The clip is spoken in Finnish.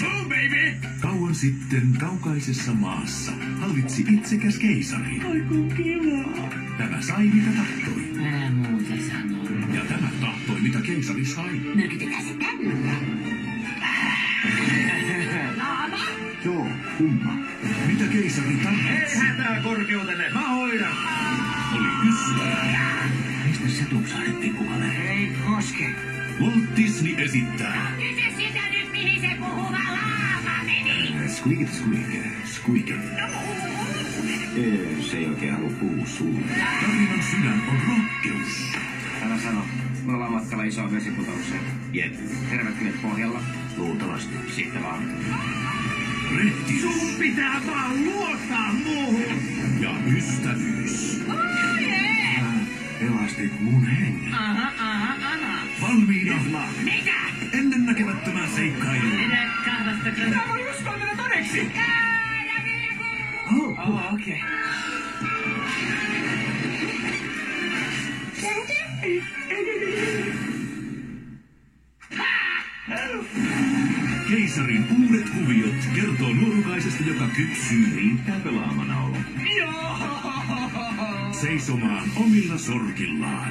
Oh baby! Kauan sitten kaukaisessa maassa hallitsi itsekäs keisari. Ai kun kivaa. Tämä sai mitä tahtoi. Älä muuta sano. Ja tämä tahtoi mitä keisari sai. Myrkytetään se tänne. Joo, kumma. Mitä keisari Ei tarvitsi? hätää korkeutenne, mä hoidan. Oli ystävä. Mistä sä tupsahdet, pikkukaveri? Ei koske. Walt Disney esittää. Kysy sitä nyt, mihin se puhuva laava meni. Squeak, squeak. Se ei oikein halua puhua sulle. Tarinan sydän on rohkeus. Älä sano. Me ollaan matkalla isoon vesiputoukseen. Jep. Tervetkivet pohjalla. Luultavasti. Sitten vaan. Rehtiys Sun pitää vaan luottaa muuhun. ja ystävyys. Oh jee! Pelastit mun hengen. Aha. Valmiina Mitä? ennennäkemättömään seikkailuun. Pidä kahvasta kyllä. Tämä on just toiminut todeksi. Okei. Keisarin uudet kuviot kertoo nuorukaisesta, joka kypsyy riittää pelaamana olo. Joo! Seisomaan omilla sorkillaan.